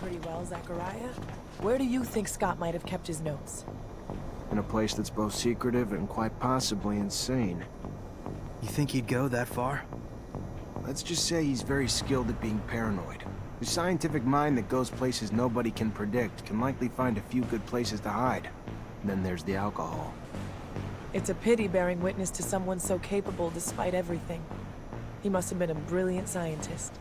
pretty well, Zachariah. Where do you think Scott might have kept his notes? In a place that's both secretive and quite possibly insane. You think he'd go that far? Let's just say he's very skilled at being paranoid. The scientific mind that goes places nobody can predict can likely find a few good places to hide. And then there's the alcohol. It's a pity bearing witness to someone so capable despite everything. He must have been a brilliant scientist.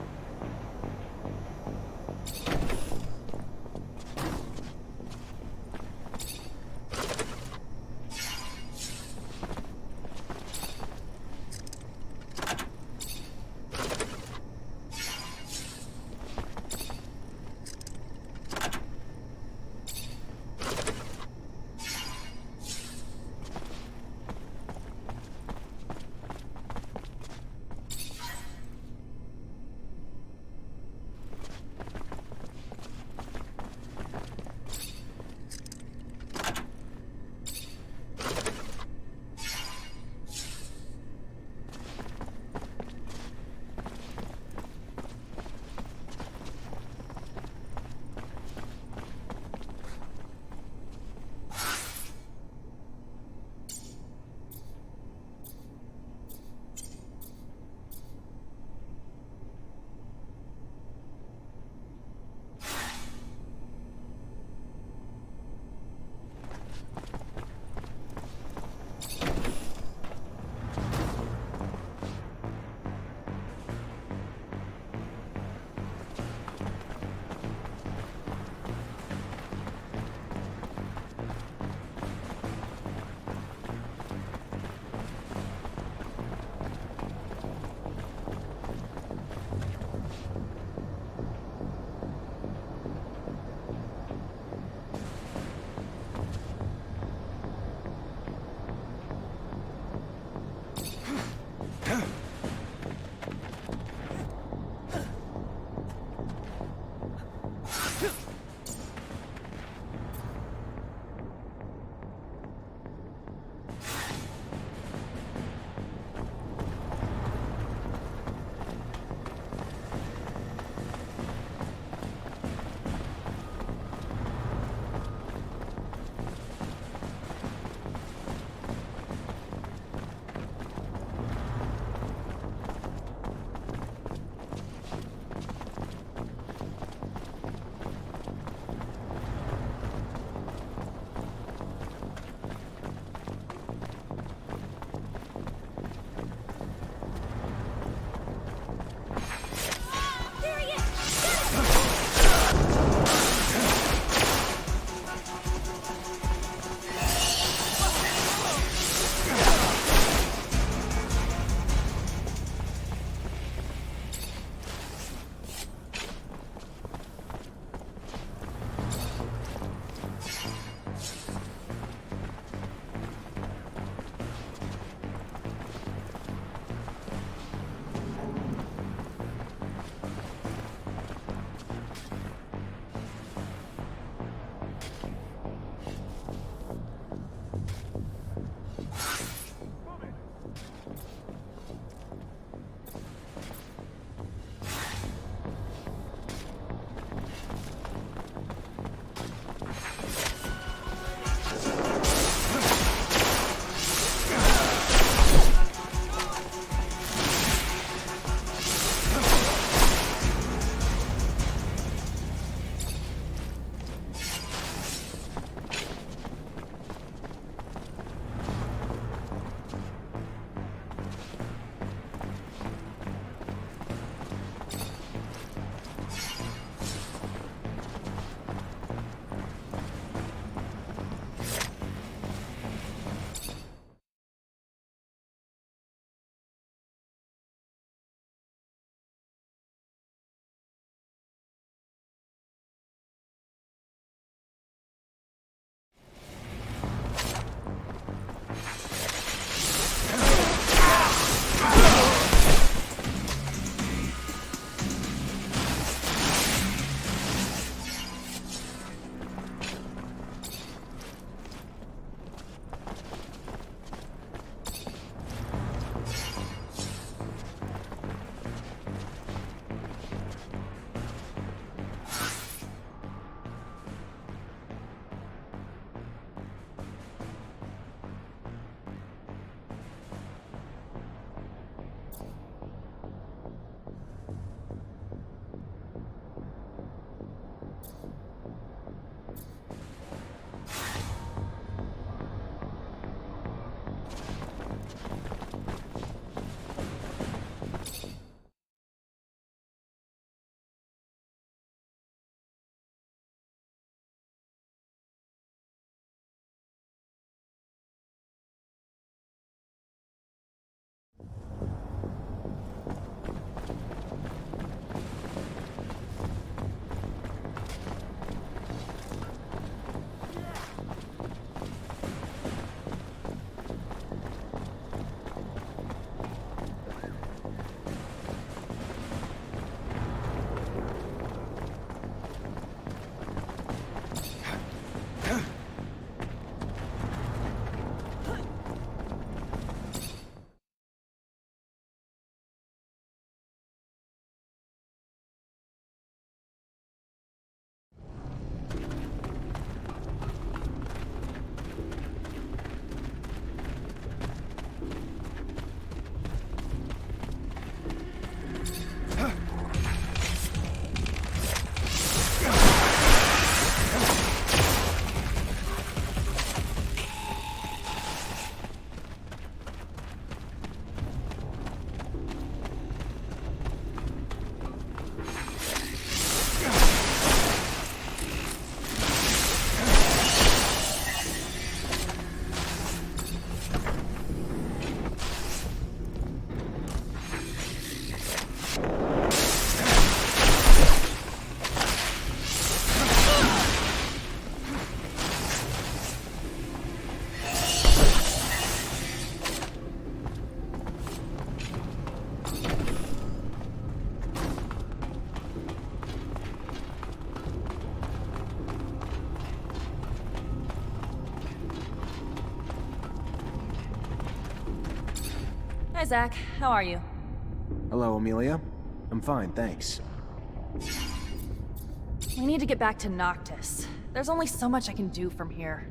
Hi, Zach. How are you? Hello, Amelia. I'm fine, thanks. We need to get back to Noctis. There's only so much I can do from here.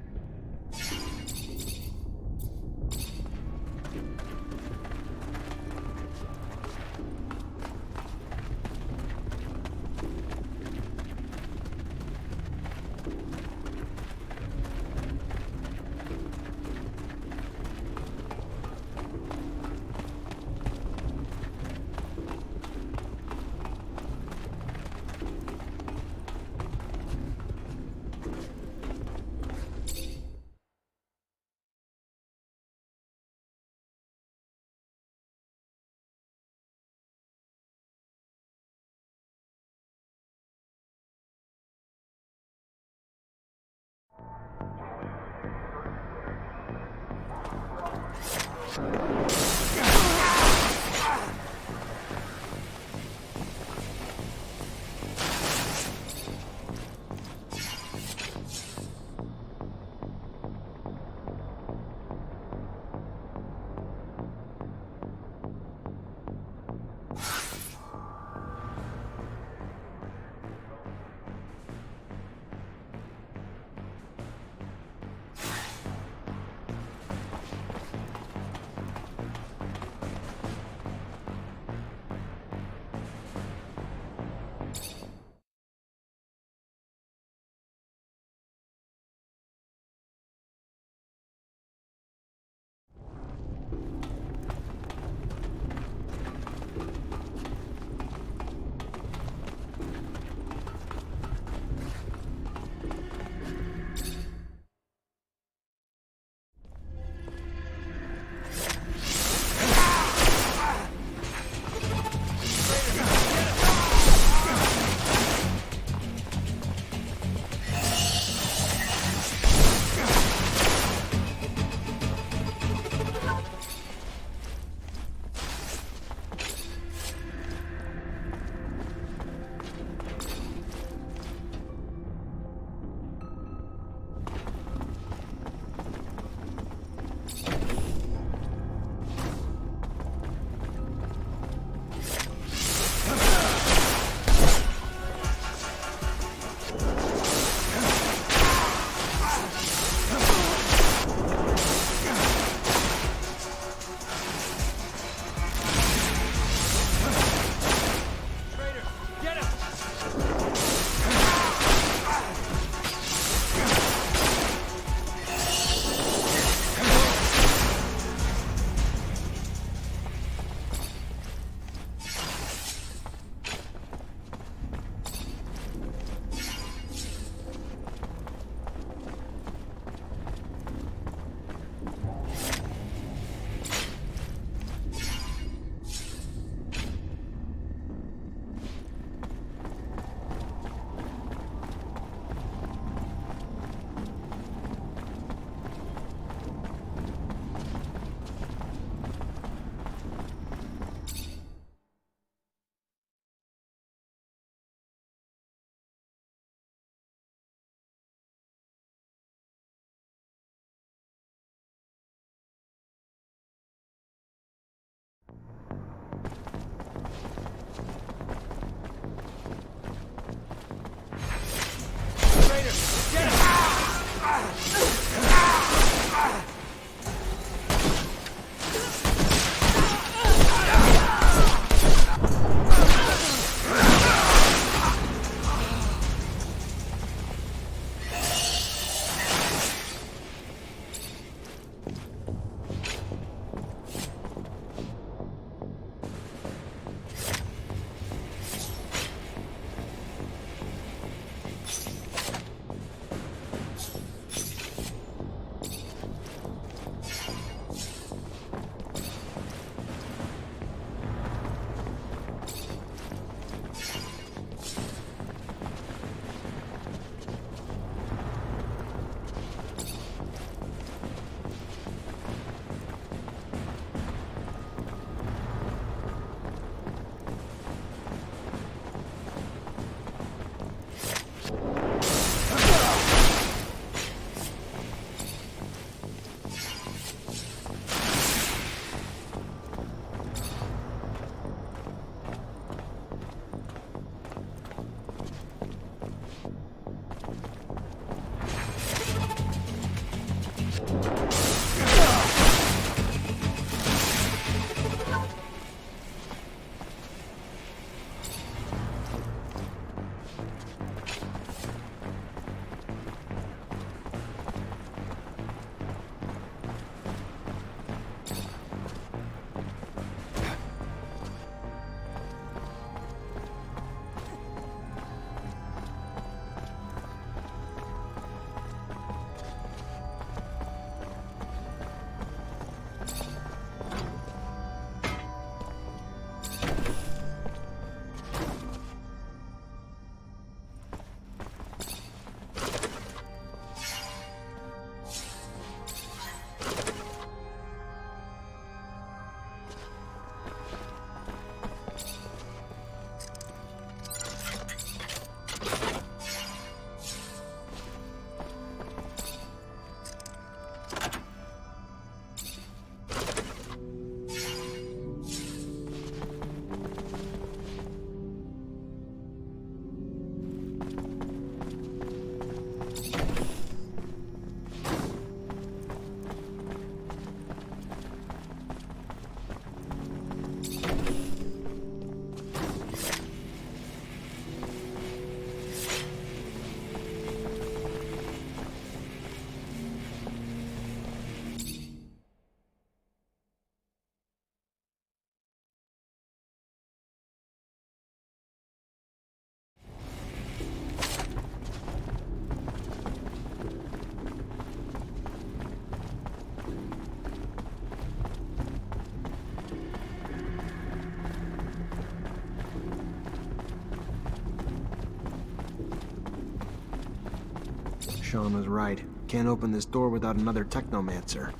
Sean was right. Can't open this door without another Technomancer.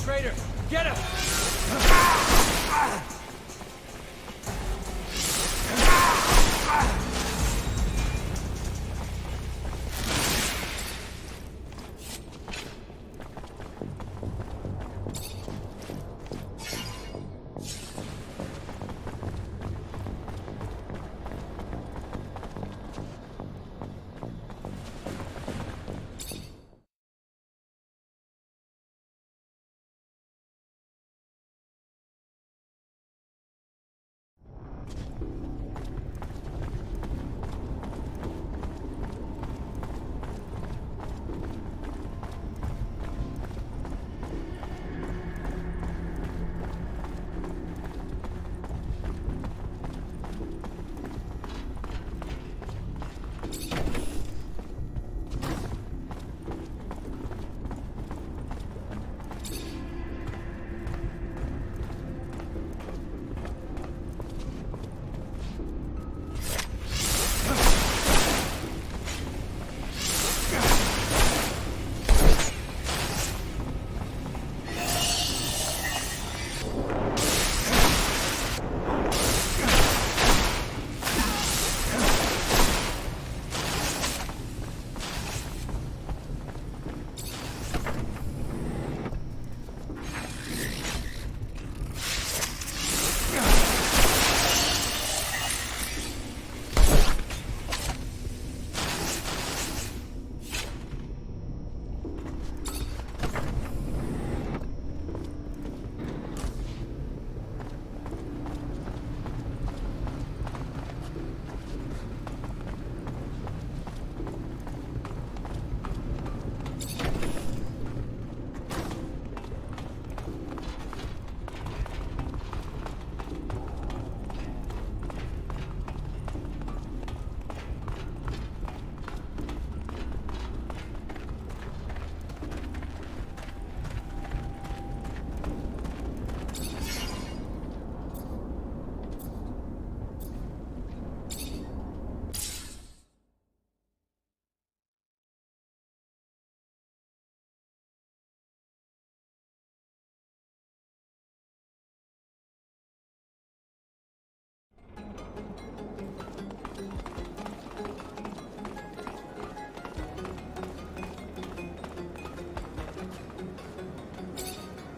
Traitor, get him!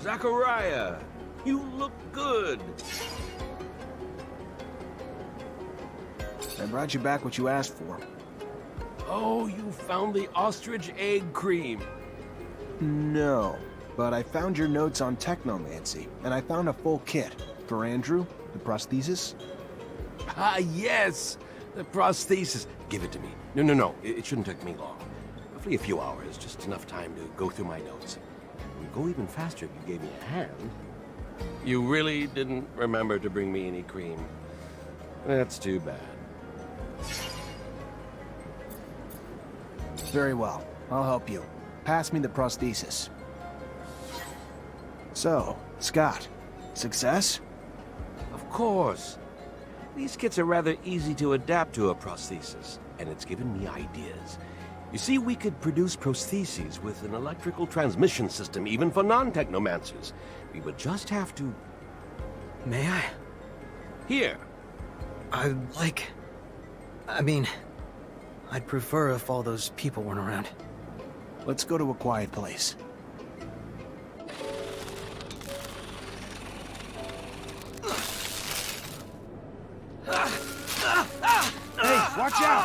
Zachariah, you look good. I brought you back what you asked for. Oh, you found the ostrich egg cream. No, but I found your notes on Technomancy, and I found a full kit. For Andrew, the prosthesis. Ah, yes, the prosthesis. Give it to me. No, it shouldn't take me long. Roughly a few hours, just enough time to go through my notes. It would go even faster if you gave me a hand. You really didn't remember to bring me any cream. That's too bad. Very well. I'll help you. Pass me the prosthesis. So, Scott, success? Of course. These kits are rather easy to adapt to a prosthesis, and it's given me ideas. You see, we could produce prostheses with an electrical transmission system even for non-technomancers. We would just have to... May I? Here. I'd prefer if all those people weren't around. Let's go to a quiet place. Hey, watch out!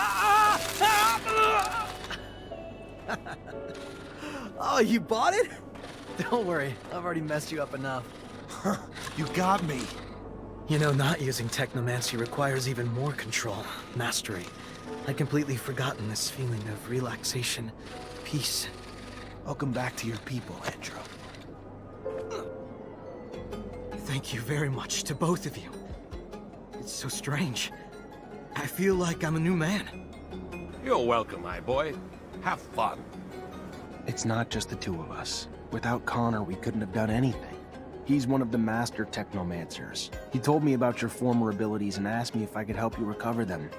Oh, you bought it? Don't worry, I've already messed you up enough. You got me. You know, not using Technomancer requires even more control, mastery. I'd completely forgotten this feeling of relaxation, peace. Welcome back to your people, Andrew. Thank you very much to both of you. It's so strange. I feel like I'm a new man. You're welcome, my boy. Have fun. It's not just the two of us. Without Connor, we couldn't have done anything. He's one of the master technomancers. He told me about your former abilities and asked me if I could help you recover them.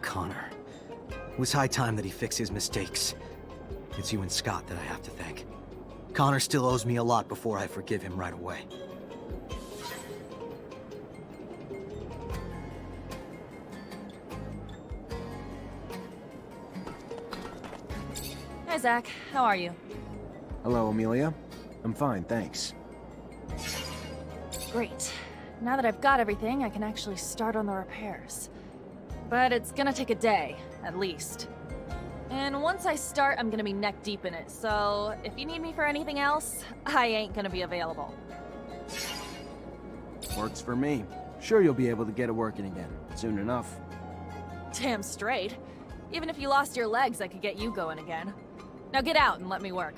Connor. It was high time that he fix his mistakes. It's you and Scott that I have to thank. Connor still owes me a lot before I forgive him right away. Hi, Zach. How are you? Hello, Amelia. I'm fine, thanks. Great. Now that I've got everything, I can actually start on the repairs. But it's gonna take a day, at least. And once I start, I'm gonna be neck deep in it, so if you need me for anything else, I ain't gonna be available. Works for me. Sure you'll be able to get it working again, soon enough. Damn straight. Even if you lost your legs, I could get you going again. Now get out and let me work.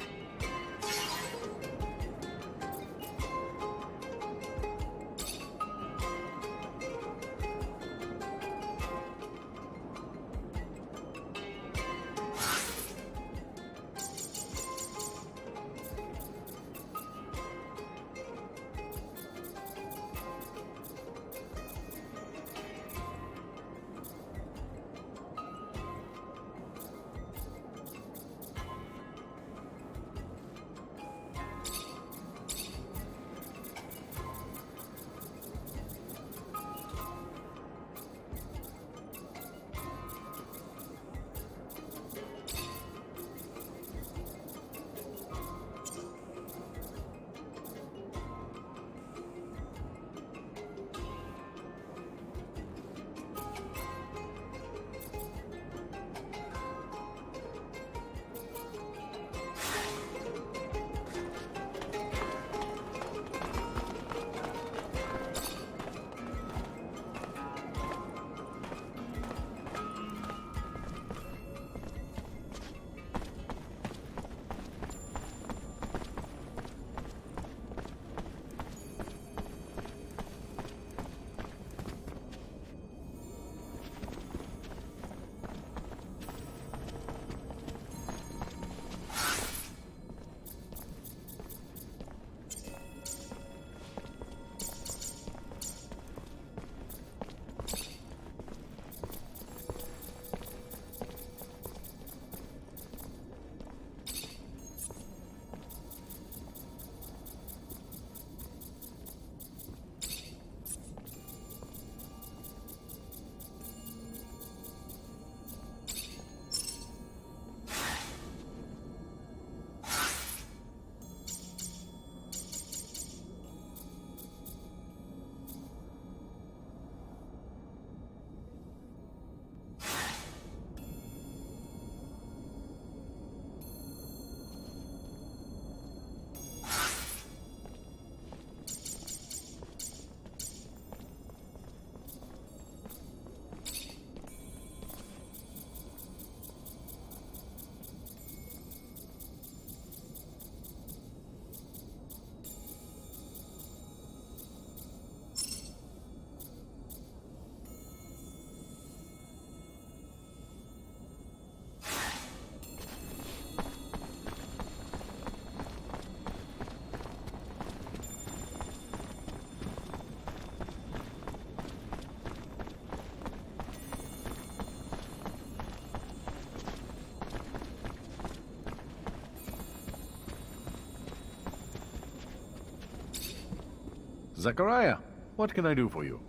Zechariah, what can I do for you?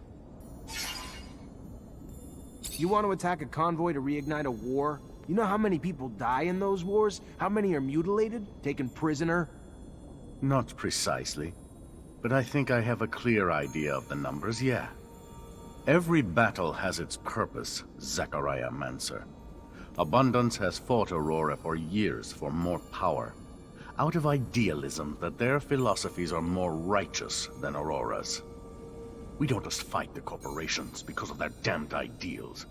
You want to attack a convoy to reignite a war? You know how many people die in those wars? How many are mutilated? Taken prisoner? Not precisely, but I think I have a clear idea of the numbers, yeah. Every battle has its purpose, Zechariah Mancer. Abundance has fought Aurora for years for more power, out of idealism that their philosophies are more righteous than Aurora's. We don't just fight the corporations because of their damned ideals.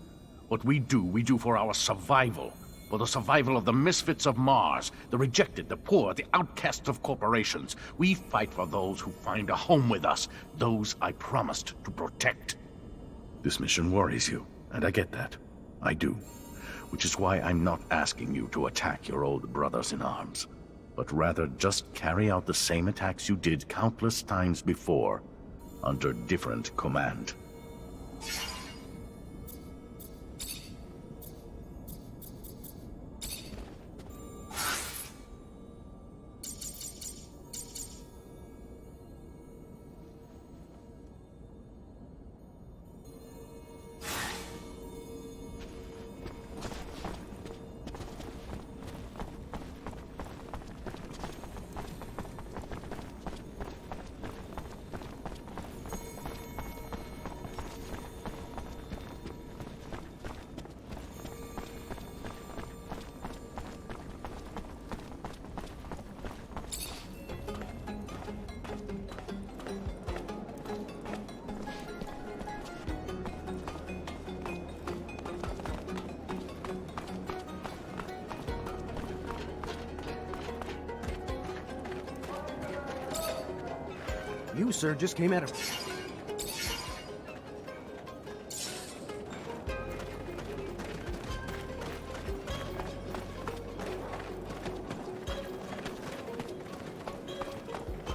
What we do for our survival. For the survival of the misfits of Mars, the rejected, the poor, the outcasts of corporations. We fight for those who find a home with us, those I promised to protect. This mission worries you, and I get that. I do. Which is why I'm not asking you to attack your old brothers in arms, but rather just carry out the same attacks you did countless times before, under different command. You, sir, just came out of...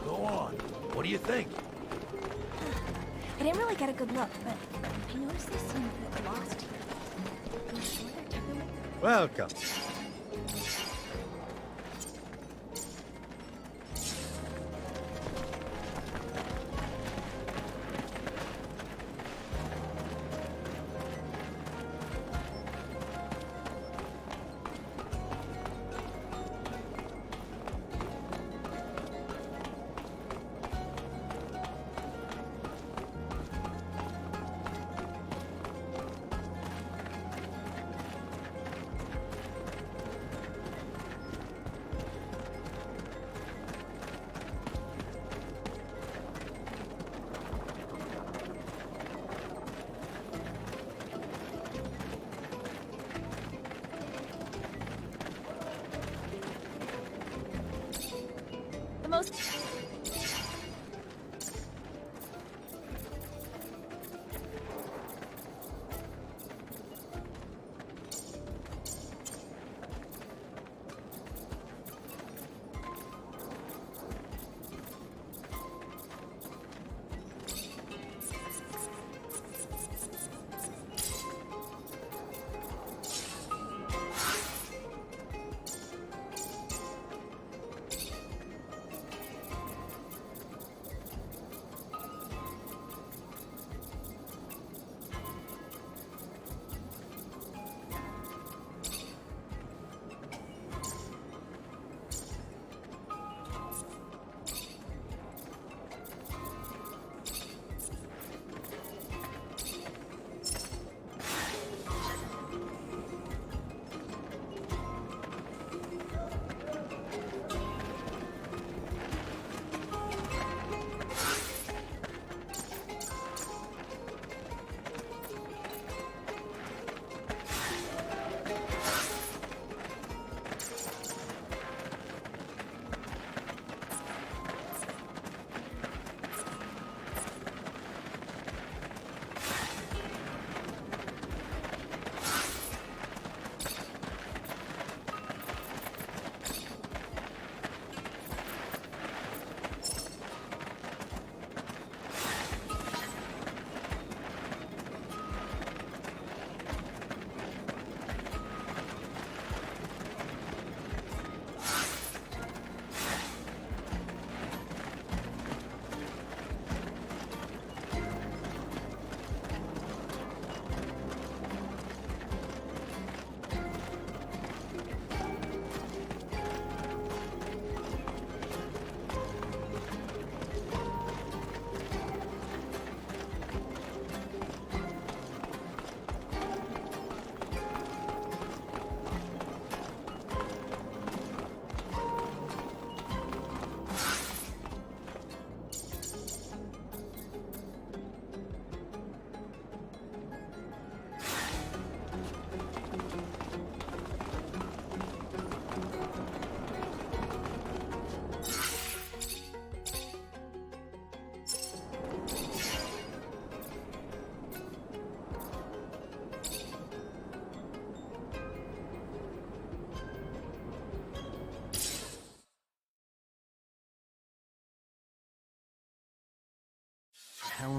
Go on. What do you think? I didn't really get a good look, but I noticed they seemed a bit lost here. Are you sure they're Technomancer? Welcome. The most...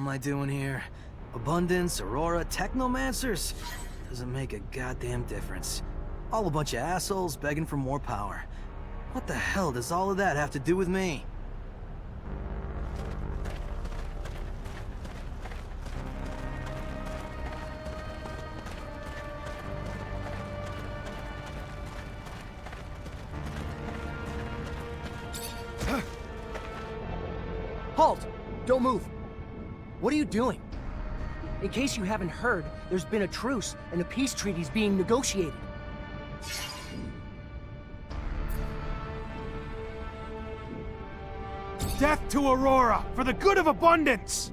am I doing here? Abundance, Aurora, Technomancers? Doesn't make a goddamn difference. All a bunch of assholes begging for more power. What the hell does all of that have to do with me? Halt! Don't move! What are you doing? In case you haven't heard, there's been a truce, and a peace treaty's being negotiated. Death to Aurora, for the good of Abundance!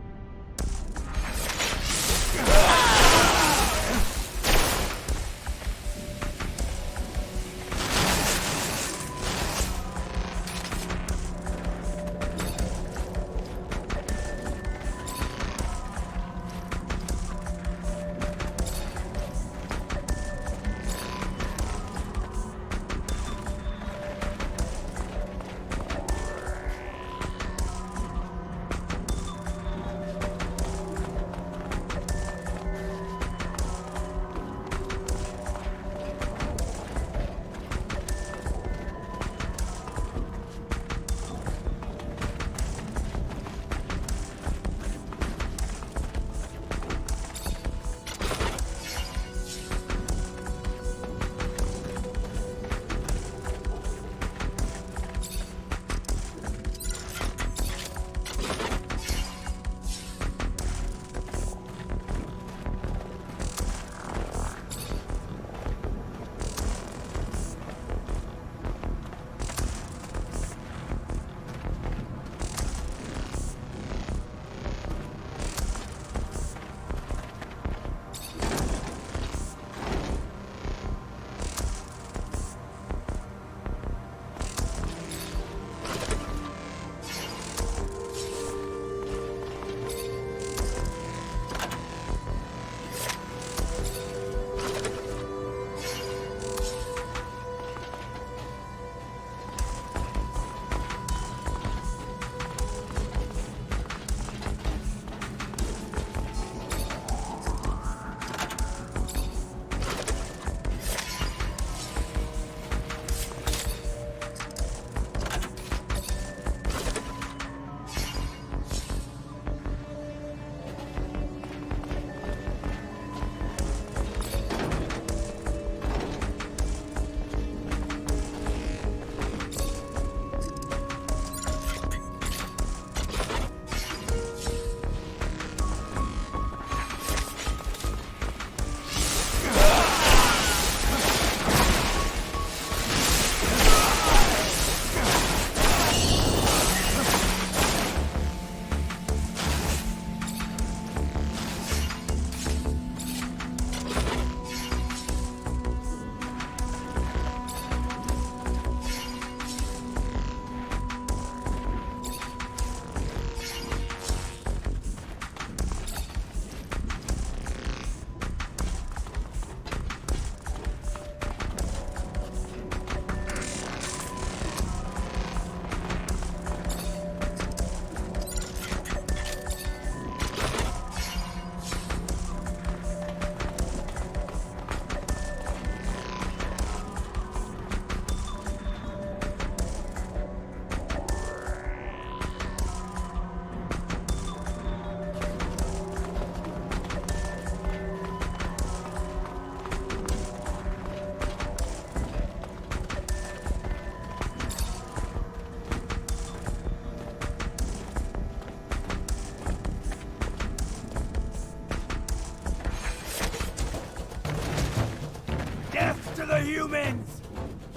the humans!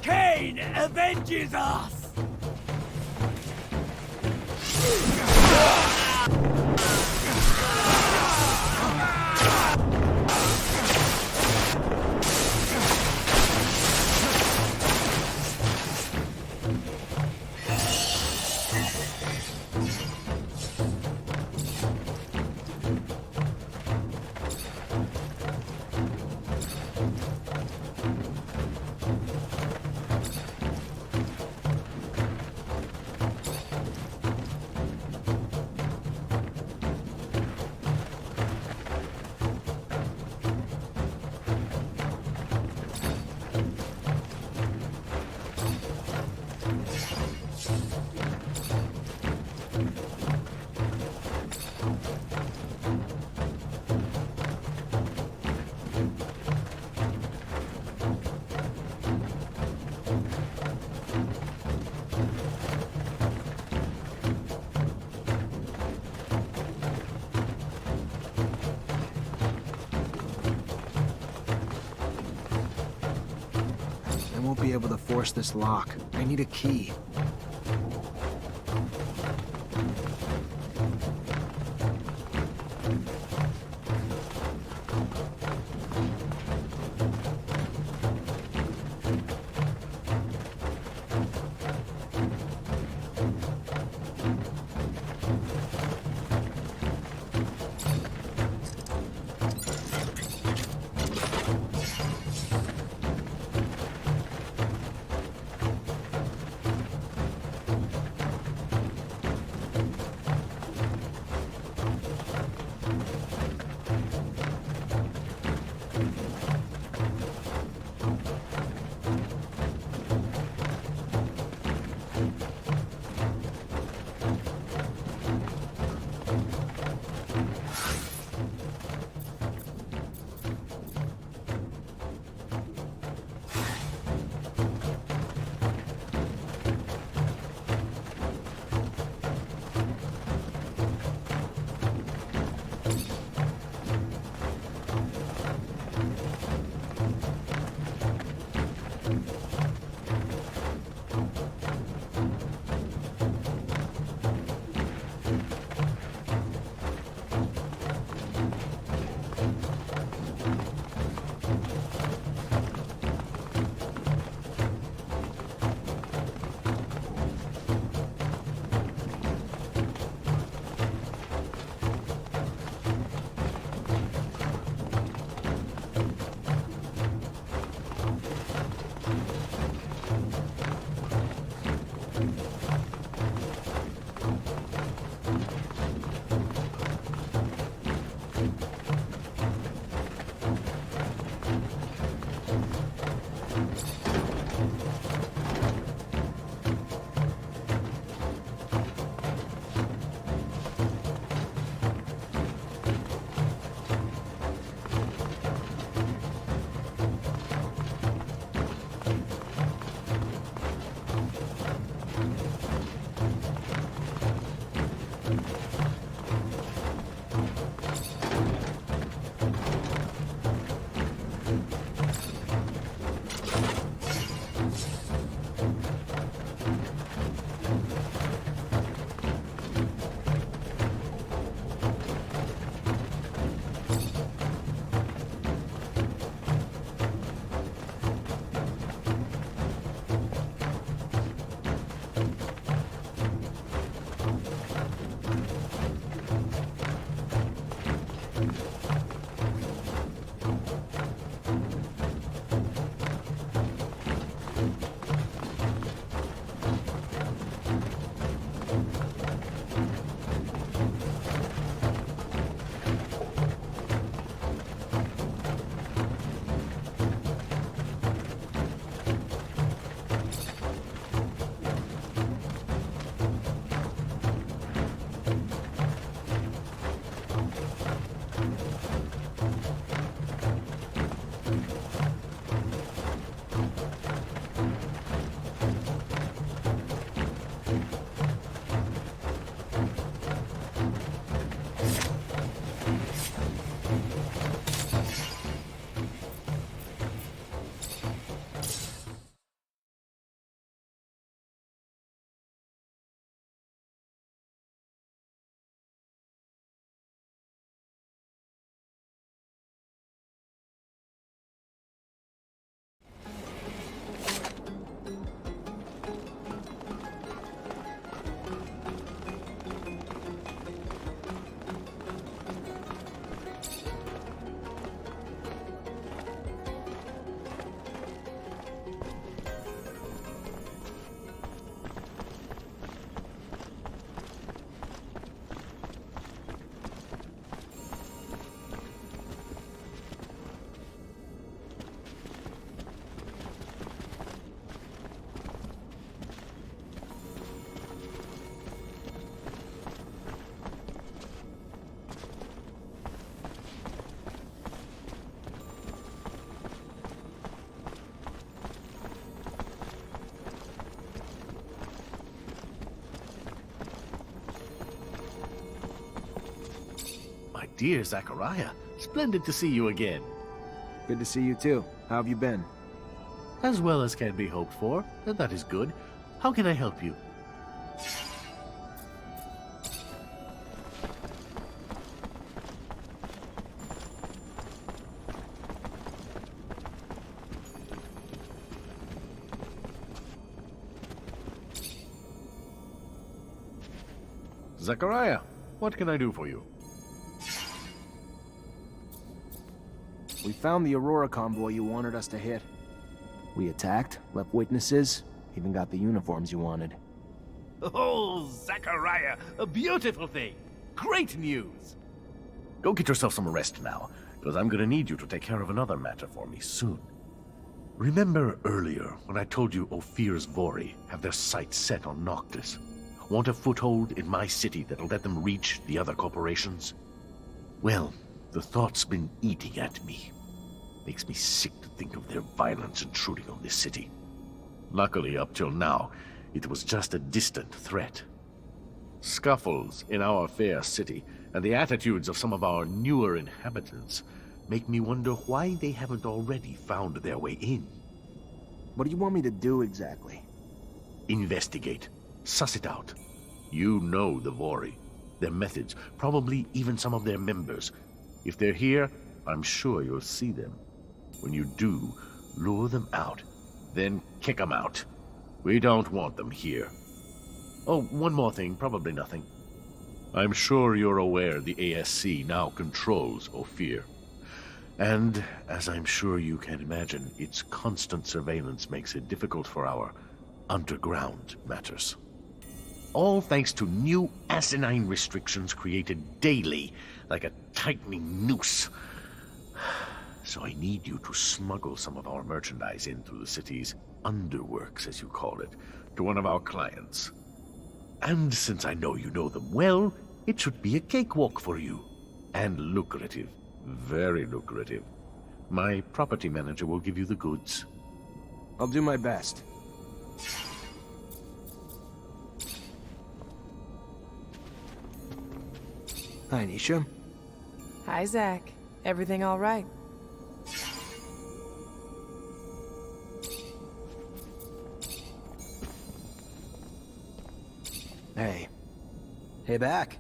Cain avenges us! be able to force this lock. I need a key. Dear Zachariah, splendid to see you again. Good to see you too. How have you been? As well as can be hoped for. That is good. How can I help you? Zachariah, what can I do for you? We found the Aurora convoy you wanted us to hit. We attacked, left witnesses, even got the uniforms you wanted. Oh, Zachariah, a beautiful thing. Great news. Go get yourself some rest now, because I'm gonna need you to take care of another matter for me soon. Remember earlier when I told you Ophir's Vori have their sights set on Noctis? Want a foothold in my city that'll let them reach the other corporations? Well, the thought's been eating at me. Makes me sick to think of their violence intruding on this city. Luckily, up till now, it was just a distant threat. Scuffles in our fair city and the attitudes of some of our newer inhabitants make me wonder why they haven't already found their way in. What do you want me to do exactly? Investigate. Suss it out. You know the Vori, their methods, probably even some of their members. If they're here, I'm sure you'll see them. When you do, lure them out, then kick them out. We don't want them here. Oh, one more thing, probably nothing. I'm sure you're aware the ASC now controls Ophir. And, as I'm sure you can imagine, its constant surveillance makes it difficult for our underground matters. All thanks to new asinine restrictions created daily, like a tightening noose. So I need you to smuggle some of our merchandise in through the city's underworks, as you call it, to one of our clients. And since I know you know them well, it should be a cakewalk for you. And lucrative. Very lucrative. My property manager will give you the goods. I'll do my best. Hi, Nisha. Hi, Zach. Everything all right? Hey. Hey, back.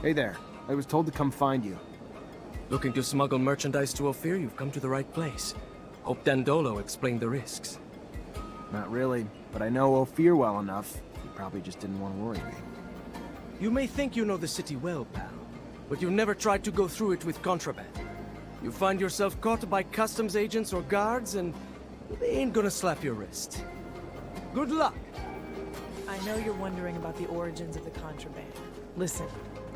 Hey there. I was told to come find you. Looking to smuggle merchandise to Ophir? You've come to the right place. Hope Dandolo explained the risks. Not really, but I know Ophir well enough. He probably just didn't want to worry me. You may think you know the city well, pal, but you've never tried to go through it with contraband. You find yourself caught by customs agents or guards, and they ain't gonna slap your wrist. Good luck! I know you're wondering about the origins of the contraband. Listen,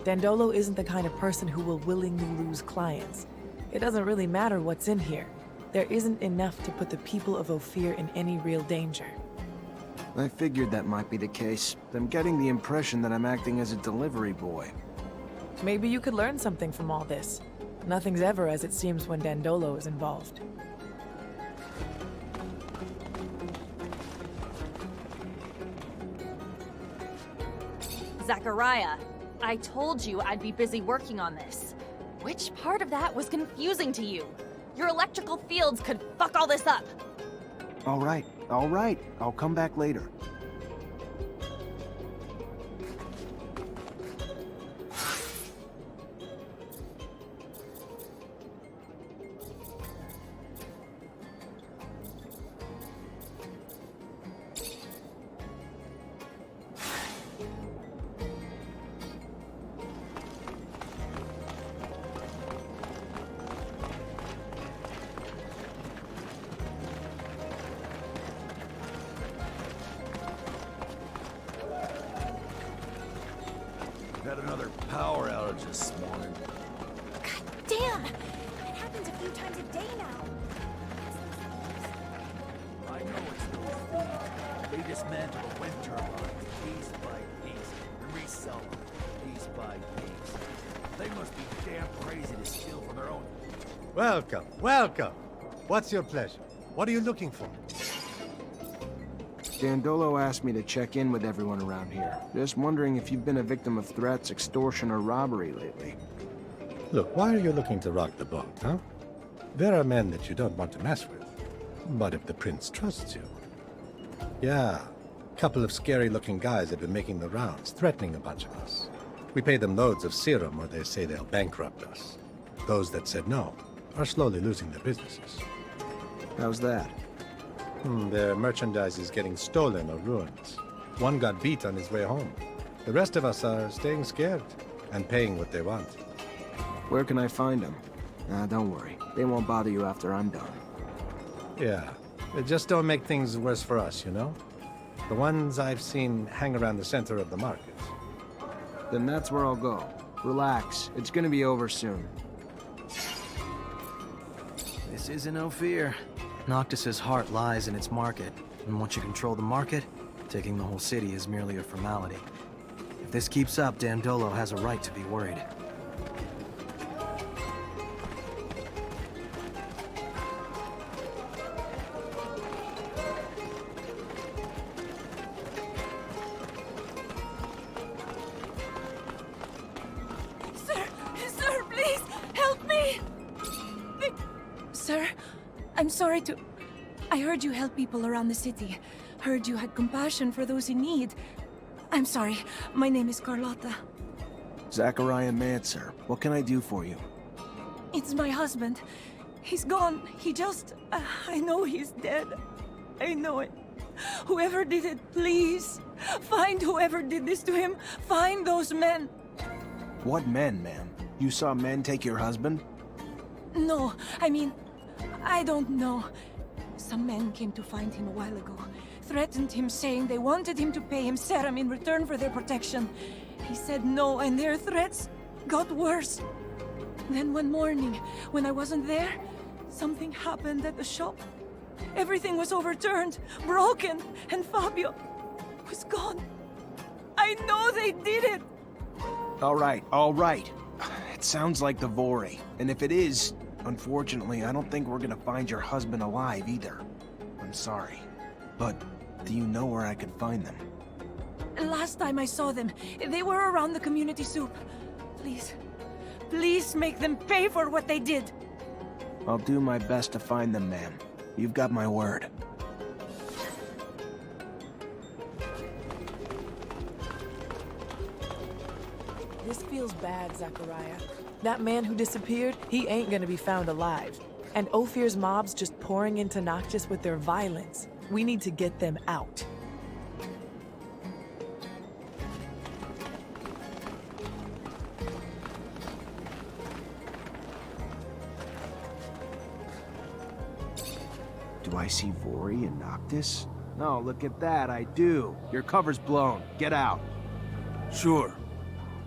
Dandolo isn't the kind of person who will willingly lose clients. It doesn't really matter what's in here. There isn't enough to put the people of Ophir in any real danger. I figured that might be the case. I'm getting the impression that I'm acting as a delivery boy. Maybe you could learn something from all this. Nothing's ever as it seems when Dandolo is involved. Zachariah, I told you I'd be busy working on this. Which part of that was confusing to you? Your electrical fields could fuck all this up. All right. I'll come back later. had another power outage this morning. God damn! It happens a few times a day now. I know it's those thieves. They dismantle the wind turbines piece by piece and resell them piece by piece. They must be damn crazy to steal from their own. Welcome, welcome. What's your pleasure? What are you looking for? Dandolo asked me to check in with everyone around here. Just wondering if you've been a victim of threats, extortion, or robbery lately. Look, why are you looking to rock the boat, huh? There are men that you don't want to mess with. But if the prince trusts you... Yeah, a couple of scary-looking guys have been making the rounds, threatening a bunch of us. We pay them loads of serum or they say they'll bankrupt us. Those that said no are slowly losing their businesses. How's that? Their merchandise is getting stolen or ruined. One got beat on his way home. The rest of us are staying scared and paying what they want. Where can I find them? Don't worry. They won't bother you after I'm done. Yeah, they just don't make things worse for us, you know? The ones I've seen hang around the center of the market. Then that's where I'll go. Relax. It's gonna be over soon. This isn't Ophir. Noctis's heart lies in its market, and once you control the market, taking the whole city is merely a formality. If this keeps up, Dandolo has a right to be worried. Sir, please, help me! Sir, I'm sorry to... I heard you help people around the city. Heard you had compassion for those in need. I'm sorry. My name is Carlotta. Zachariah Mancer. What can I do for you? It's my husband. He's gone. He just... I know he's dead. I know it. Whoever did it, please. Find whoever did this to him. Find those men. What men, ma'am? You saw men take your husband? No, I mean... I don't know. Some men came to find him a while ago. Threatened him, saying they wanted him to pay him serum in return for their protection. He said no, and their threats got worse. Then one morning, when I wasn't there, something happened at the shop. Everything was overturned, broken, and Fabio was gone. I know they did it! All right. It sounds like the Vori. And if it is, unfortunately, I don't think we're gonna find your husband alive either. I'm sorry. But do you know where I can find them? Last time I saw them, they were around the community soup. Please make them pay for what they did. I'll do my best to find them, ma'am. You've got my word. This feels bad, Zachariah. That man who disappeared, he ain't gonna be found alive. And Ophir's mob's just pouring into Noctis with their violence. We need to get them out. Do I see Vori and Noctis? No, look at that, I do. Your cover's blown. Get out. Sure.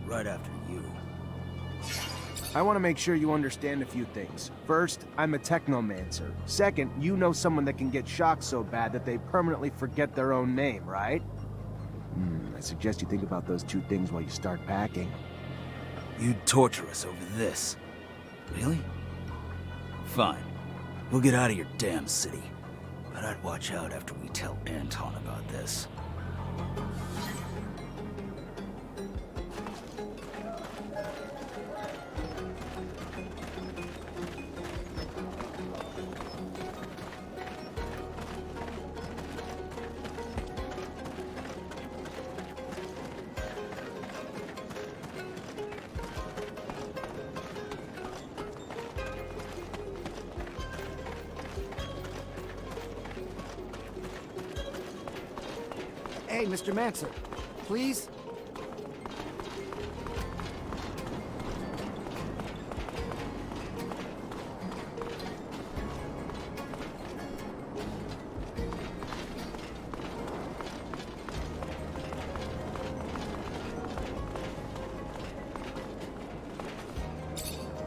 Right after you. I want to make sure you understand a few things. First, I'm a Technomancer. Second, you know someone that can get shocked so bad that they permanently forget their own name, right? I suggest you think about those two things while you start packing. You'd torture us over this. Really? Fine. We'll get out of your damn city. But I'd watch out after we tell Anton about this. Hey, Mr. Mancer, please?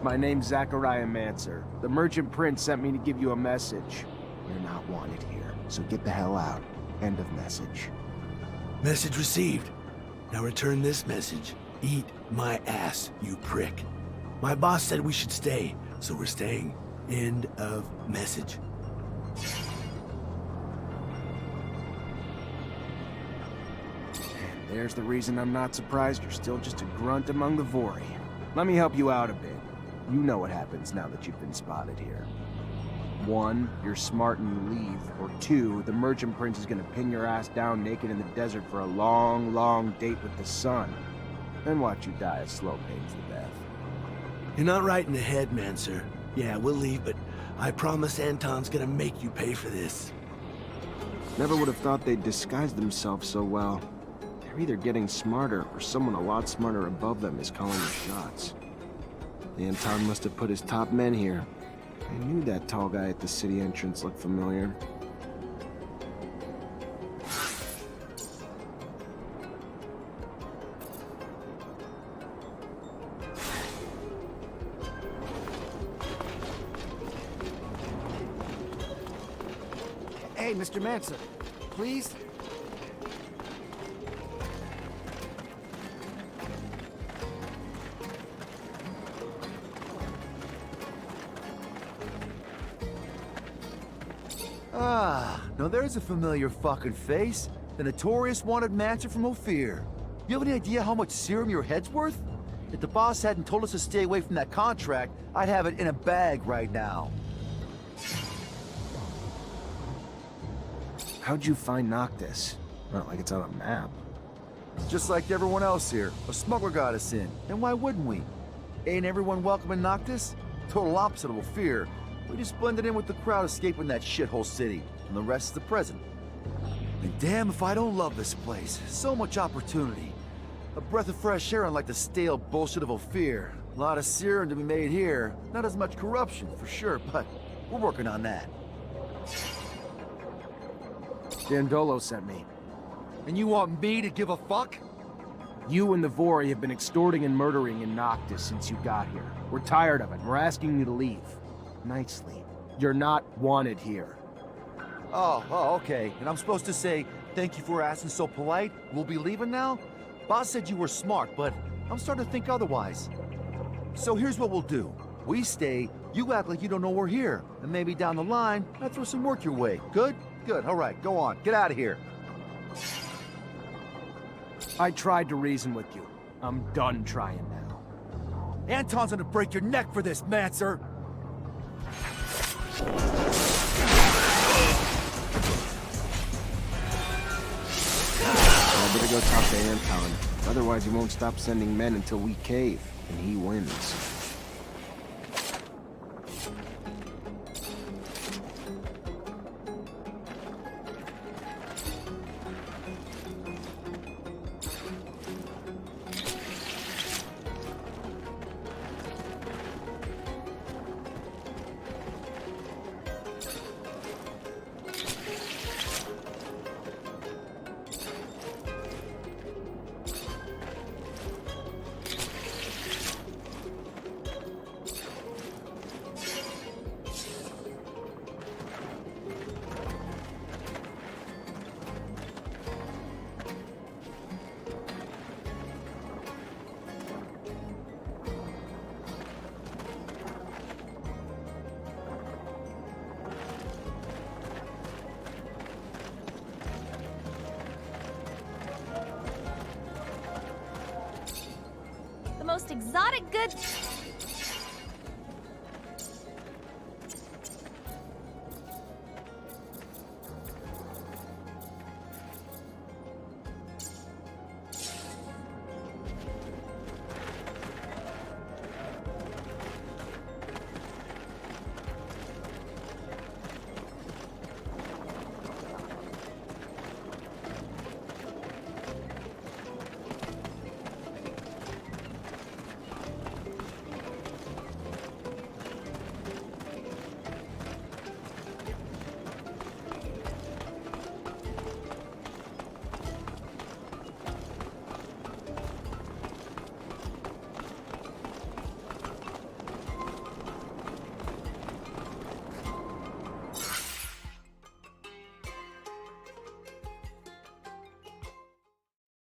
My name's Zachariah Mancer. The Merchant Prince sent me to give you a message. You're not wanted here, so get the hell out. End of message. Message received. Now return this message. Eat my ass, you prick. My boss said we should stay, so we're staying. End of message. And there's the reason I'm not surprised you're still just a grunt among the Vori. Let me help you out a bit. You know what happens now that you've been spotted here. 1, you're smart and you leave. Or 2, the Merchant Prince is gonna pin your ass down naked in the desert for a long, long date with the sun. Then watch you die a slow pains to death. You're not right in the head, Mancer. Yeah, we'll leave, but I promise Anton's gonna make you pay for this. Never would have thought they'd disguise themselves so well. They're either getting smarter, or someone a lot smarter above them is calling the shots. Anton must have put his top men here. I knew that tall guy at the city entrance looked familiar. Hey, Mr. Mancer, please? Ah, now there's a familiar fucking face. The notorious wanted Mancer from Ophir. You have any idea how much serum your head's worth? If the boss hadn't told us to stay away from that contract, I'd have it in a bag right now. How'd you find Noctis? Not like it's on a map. Just like everyone else here, a smuggler got us in. And why wouldn't we? Ain't everyone welcome in Noctis? Total opposite of Ophir. We just blended in with the crowd escaping that shithole city, and the rest is the present. And damn if I don't love this place. So much opportunity. A breath of fresh air unlike the stale bullshit of Ophir. A lot of serum to be made here. Not as much corruption, for sure, but we're working on that. Dandolo sent me. And you want me to give a fuck? You and the Vori have been extorting and murdering in Noctis since you got here. We're tired of it. We're asking you to leave. Nicely. You're not wanted here. Oh, okay. And I'm supposed to say, thank you for asking so polite? We'll be leaving now? Boss said you were smart, but I'm starting to think otherwise. So here's what we'll do. We stay, you act like you don't know we're here, and maybe down the line, I'll throw some work your way. Good? Good. All right, go on. Get out of here. I tried to reason with you. I'm done trying now. Anton's gonna break your neck for this, Mancer! I better go talk to Anton. Otherwise he won't stop sending men until we cave, and he wins. The most exotic goods.